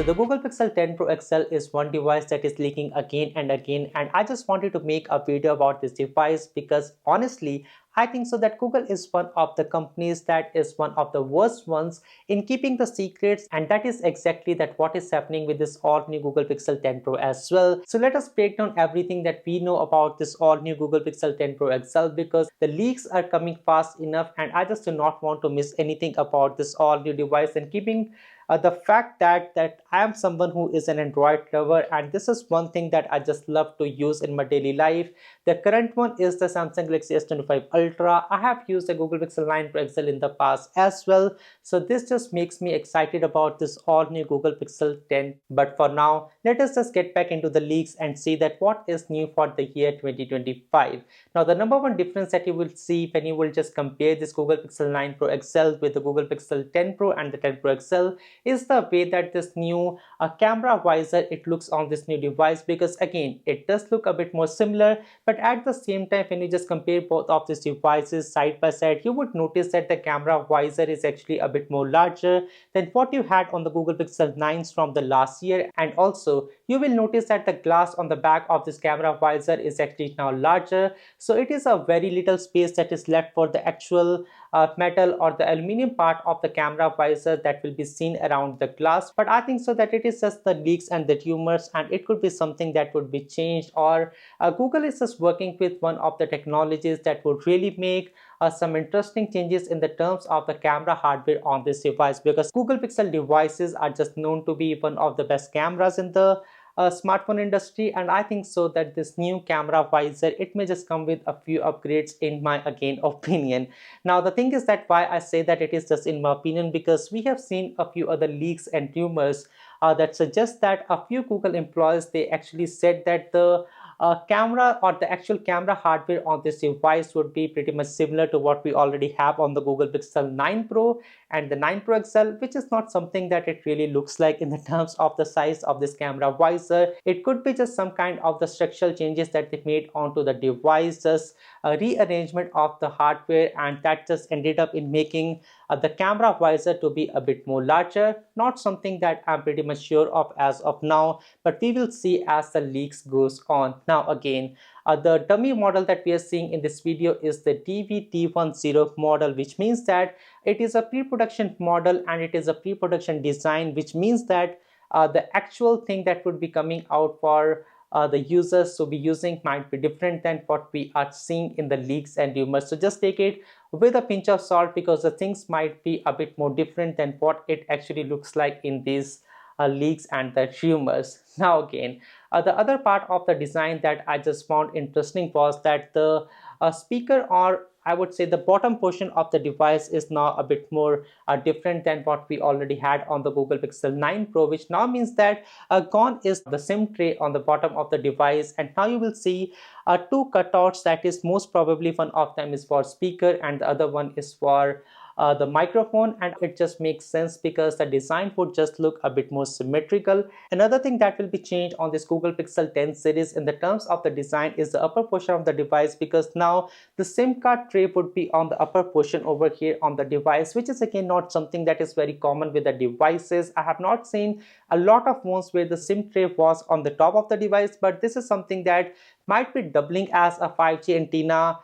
So the Google Pixel 10 Pro XL is one device that is leaking again and again, and I just wanted to make a video about this device because honestly I think so that Google is one of the companies that is one of the worst ones in keeping the secrets, and that is exactly that what is happening with this all new Google Pixel 10 Pro as well. So let us break down everything that we know about this all new Google Pixel 10 Pro XL because the leaks are coming fast enough and I just do not want to miss anything about this all new device, and keeping the fact that I am someone who is an Android lover, and this is one thing that I just love to use in my daily life. The current one is the Samsung Galaxy S25 Ultra. I have used the Google Pixel 9 Pro XL in the past as well, so this just makes me excited about this all new Google Pixel 10. But for now, let us just get back into the leaks and see that what is new for the year 2025. Now, the number one difference that you will see when you will just compare this Google Pixel 9 Pro XL with the Google Pixel 10 Pro and the 10 Pro XL is the way that this new camera visor it looks on this new device, because again it does look a bit more similar, but at the same time when you just compare both of these devices side by side, you would notice that the camera visor is actually a bit more larger than what you had on the Google Pixel 9s from the last year. And also you will notice that the glass on the back of this camera visor is actually now larger, so it is a very little space that is left for the actual metal or the aluminum part of the camera visor that will be seen around the glass. But I think so that it is just the leaks and the rumors, and it could be something that would be changed, or Google is just working with one of the technologies that would really make some interesting changes in the terms of the camera hardware on this device, because Google Pixel devices are just known to be one of the best cameras in the smartphone industry. And I think so that this new camera visor it may just come with a few upgrades in my again opinion. Now the thing is that why I say that it is just in my opinion, because we have seen a few other leaks and rumors that suggest that a few Google employees they actually said that the camera or the actual camera hardware on this device would be pretty much similar to what we already have on the Google Pixel 9 Pro and the 9 Pro XL, which is not something that it really looks like in the terms of the size of this camera visor. It could be just some kind of the structural changes that they made onto the device, just a rearrangement of the hardware, and that just ended up in making the camera visor to be a bit more larger. Not something that I'm pretty much sure of as of now, but we will see as the leaks goes on. Now again, the dummy model that we are seeing in this video is the DVT10 model, which means that it is a pre-production model and it is a pre-production design, which means that the actual thing that would be coming out for the users to be using might be different than what we are seeing in the leaks and rumors. So just take it with a pinch of salt, because the things might be a bit more different than what it actually looks like in these leaks and the rumors. Now again, the other part of the design that I just found interesting was that the speaker, or I would say the bottom portion of the device, is now a bit more different than what we already had on the Google Pixel 9 Pro, which now means that gone is the SIM tray on the bottom of the device, and now you will see two cutouts. That is most probably one of them is for speaker and the other one is for the microphone, and it just makes sense because the design would just look a bit more symmetrical. Another thing that will be changed on this Google Pixel 10 series in the terms of the design is the upper portion of the device, because now the SIM card tray would be on the upper portion over here on the device, which is again not something that is very common with the devices. I have not seen a lot of phones where the SIM tray was on the top of the device, but this is something that might be doubling as a 5G antenna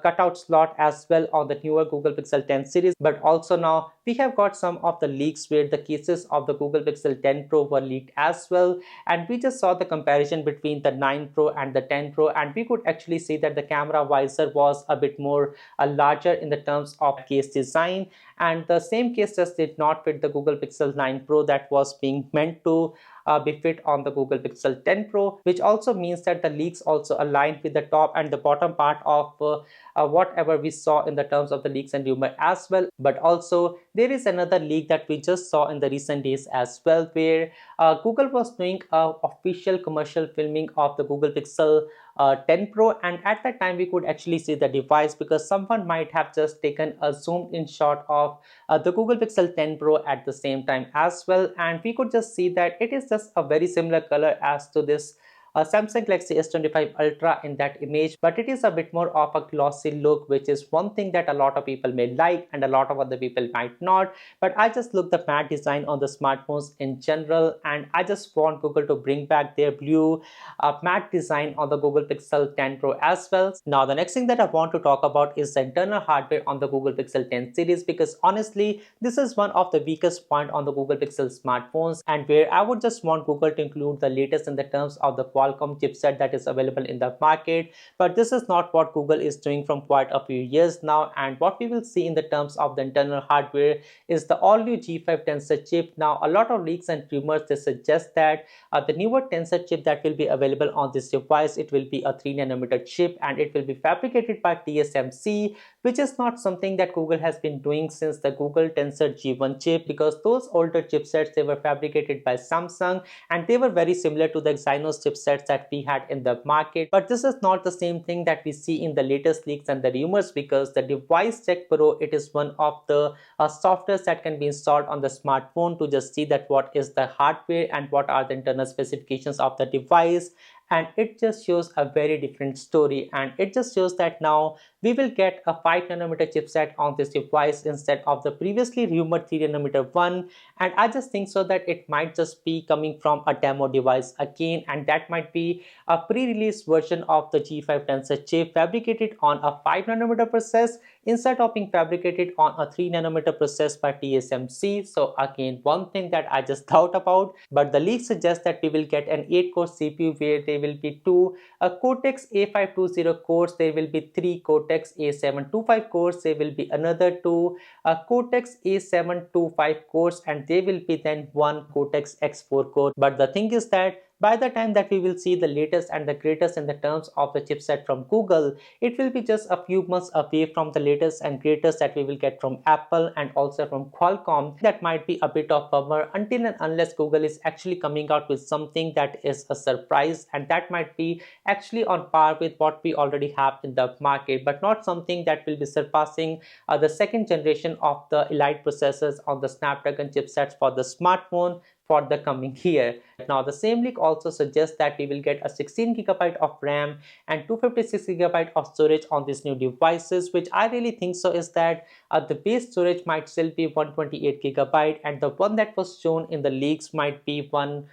cutout slot as well on the newer Google Pixel 10 series. But also now we have got some of the leaks where the cases of the Google Pixel 10 Pro were leaked as well, and we just saw the comparison between the 9 Pro and the 10 Pro, and we could actually see that the camera visor was a bit more larger in the terms of case design, and the same case just did not fit the Google Pixel 9 Pro that was being meant to be fit on the Google Pixel 10 Pro, which also means that the leaks also aligned with the top and the bottom part of whatever we saw in the terms of the leaks and rumor as well. But also there is another leak that we just saw in the recent days as well, where Google was doing official commercial filming of the Google Pixel 10 Pro, and at that time we could actually see the device because someone might have just taken a zoomed in shot of the Google Pixel 10 Pro at the same time as well, and we could just see that it is just a very similar color as to this a Samsung Galaxy S25 Ultra in that image, but it is a bit more of a glossy look, which is one thing that a lot of people may like and a lot of other people might not. But I just look the matte design on the smartphones in general, and I just want Google to bring back their blue matte design on the Google Pixel 10 Pro as well. Now, the next thing that I want to talk about is the internal hardware on the Google Pixel 10 series, because honestly, this is one of the weakest point on the Google Pixel smartphones, and where I would just want Google to include the latest in the terms of the Qualcomm chipset that is available in the market. But this is not what Google is doing from quite a few years now, and what we will see in the terms of the internal hardware is the all-new G5 Tensor chip. Now, a lot of leaks and rumors they suggest that the newer Tensor chip that will be available on this device, it will be a 3nm chip, and it will be fabricated by TSMC, which is not something that Google has been doing since the Google Tensor G1 chip, because those older chipsets they were fabricated by Samsung and they were very similar to the Exynos chipsets that we had in the market. But this is not the same thing that we see in the latest leaks and the rumors, because the Device Check Pro, it is one of the softwares that can be installed on the smartphone to just see that what is the hardware and what are the internal specifications of the device, and it just shows a very different story, and it just shows that now we will get a 5nm chipset on this device instead of the previously rumored 3nm one. And I just think so that it might just be coming from a demo device again, and that might be a pre-release version of the G5 Tensor chip fabricated on a 5nm process instead of being fabricated on a 3nm process by TSMC. So again, one thing that I just thought about, but the leak suggests that we will get an 8-core CPU where there will be two Cortex A520 cores, there will be three Cortex A725 cores, there will be another two Cortex A725 cores, and there will be then one Cortex X4 core. But the thing is that by the time that we will see the latest and the greatest in the terms of the chipset from Google, it will be just a few months away from the latest and greatest that we will get from Apple and also from Qualcomm. That might be a bit of bummer until and unless Google is actually coming out with something that is a surprise, and that might be actually on par with what we already have in the market, but not something that will be surpassing the second generation of the Elite processors on the Snapdragon chipsets for the smartphone for the coming year. Now, the same leak also suggests that we will get a 16GB of RAM and 256GB of storage on these new devices, which I really think so is that the base storage might still be 128GB, and the one that was shown in the leaks might be one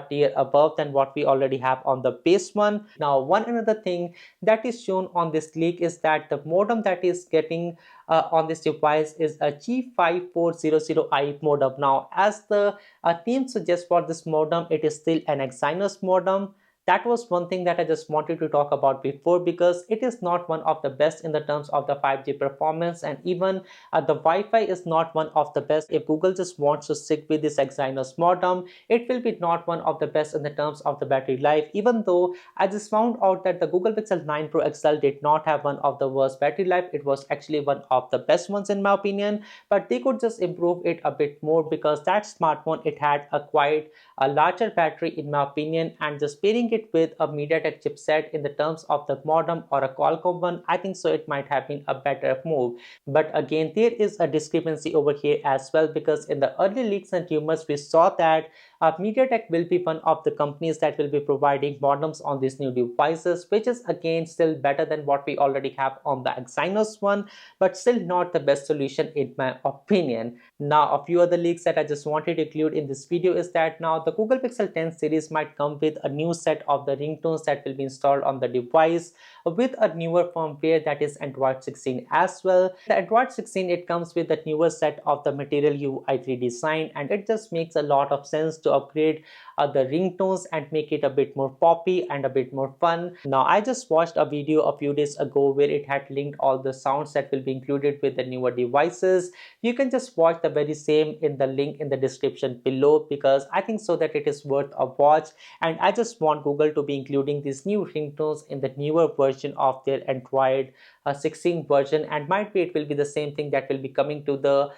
tier above than what we already have on the base one. Now, one another thing that is shown on this leak is that the modem that is getting on this device is a G5400i modem. Now, as the name suggests for this modem, it is still an Exynos modem. That was one thing that I just wanted to talk about before, because it is not one of the best in the terms of the 5G performance, and even the Wi-Fi is not one of the best. If Google just wants to stick with this Exynos modem, it will be not one of the best in the terms of the battery life, even though I just found out that the Google Pixel 9 Pro XL did not have one of the worst battery life. It was actually one of the best ones in my opinion, but they could just improve it a bit more, because that smartphone, it had a quite a larger battery in my opinion, and just pairing it with a MediaTek chipset in the terms of the modem or a Qualcomm one, I think so it might have been a better move. But again, there is a discrepancy over here as well, because in the early leaks and rumors we saw that MediaTek will be one of the companies that will be providing modems on these new devices, which is again still better than what we already have on the Exynos one, but still not the best solution in my opinion. Now, a few other leaks that I just wanted to include in this video is that now the Google Pixel 10 series might come with a new set of the ringtones that will be installed on the device with a newer firmware, that is Android 16 as well. The Android 16, it comes with a newer set of the Material UI 3 design, and it just makes a lot of sense to upgrade the ringtones and make it a bit more poppy and a bit more fun. Now, I just watched a video a few days ago where it had linked all the sounds that will be included with the newer devices. You can just watch the very same in the link in the description below, because I think so that it is worth a watch, and I just want Google to be including these new ringtones in the newer version of their Android 16 version, and might be it will be the same thing that will be coming to the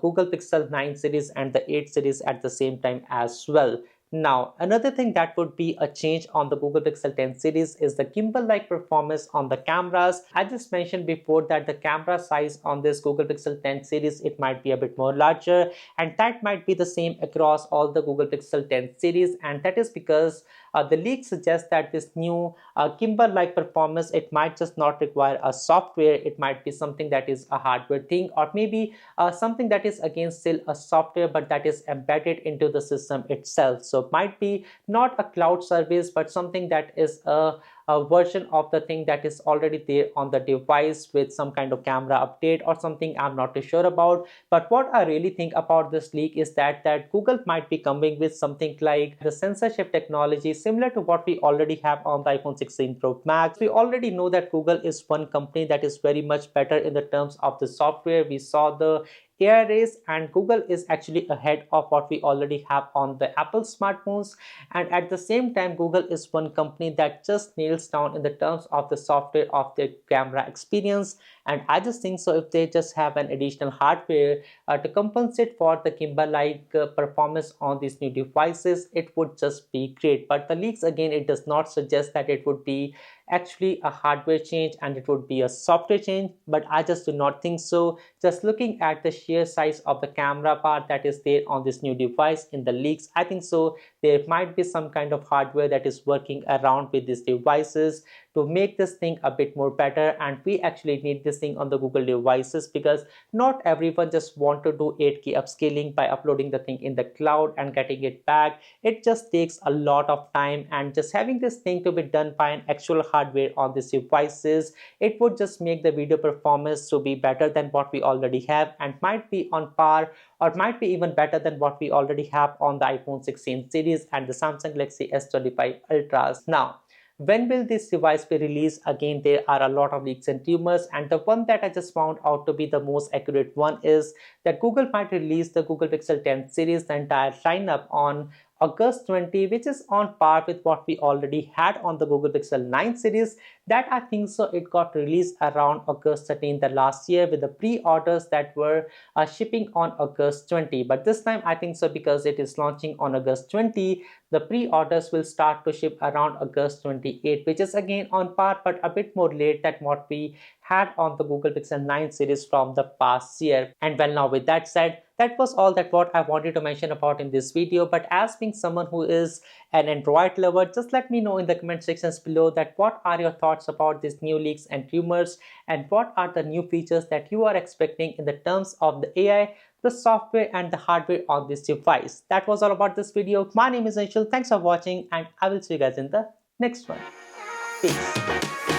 Google Pixel 9 series and the 8 series at the same time as well. Now, another thing that would be a change on the Google Pixel 10 series is the gimbal-like performance on the cameras. I just mentioned before that the camera size on this Google Pixel 10 series, it might be a bit more larger, and that might be the same across all the Google Pixel 10 series, and that is because The leak suggests that this new Kimber-like performance, it might just not require a software. It might be something that is a hardware thing, or maybe something that is again still a software but that is embedded into the system itself. So it might be not a cloud service but something that is a version of the thing that is already there on the device with some kind of camera update or something. I'm not too sure about. But what I really think about this leak is that Google might be coming with something like the censorship technology similar to what we already have on the iPhone 16 Pro Max. We already know that Google is one company that is very much better in the terms of the software. We saw the AI race, and Google is actually ahead of what we already have on the Apple smartphones. And at the same time, Google is one company that just nails down in the terms of the software of their camera experience. And I just think so if they just have an additional hardware to compensate for the Kimber-like performance on these new devices, it would just be great. But the leaks, again, it does not suggest that it would be actually a hardware change and it would be a software change, but I just do not think so. Just looking at the sheer size of the camera part that is there on this new device in the leaks, I think so there might be some kind of hardware that is working around with these devices to make this thing a bit more better. And we actually need this thing on the Google devices because not everyone just want to do 8K upscaling by uploading the thing in the cloud and getting it back. It just takes a lot of time, and just having this thing to be done by an actual hardware on these devices, it would just make the video performance to be better than what we already have, and might be on par or might be even better than what we already have on the iPhone 16 series and the Samsung Galaxy S25 Ultras. Now, when will this device be released? Again, there are a lot of leaks and rumors, and the one that I just found out to be the most accurate one is that Google might release the Google Pixel 10 series, the entire lineup, on August 20, which is on par with what we already had on the Google Pixel 9 series. That I think so it got released around August 13 the last year with the pre-orders that were shipping on August 20. But this time I think so because it is launching on August 20, the pre-orders will start to ship around August 28, which is again on par but a bit more late than what we had on the Google Pixel 9 series from the past year. And well, now with that said, that was all that what I wanted to mention about in this video. But as being someone who is an Android lover, just let me know in the comment sections below that what are your thoughts about these new leaks and rumors, and what are the new features that you are expecting in the terms of the AI, the software and the hardware on this device. That was all about this video. My name is Anshul. Thanks for watching, and I will see you guys in the next one. Peace.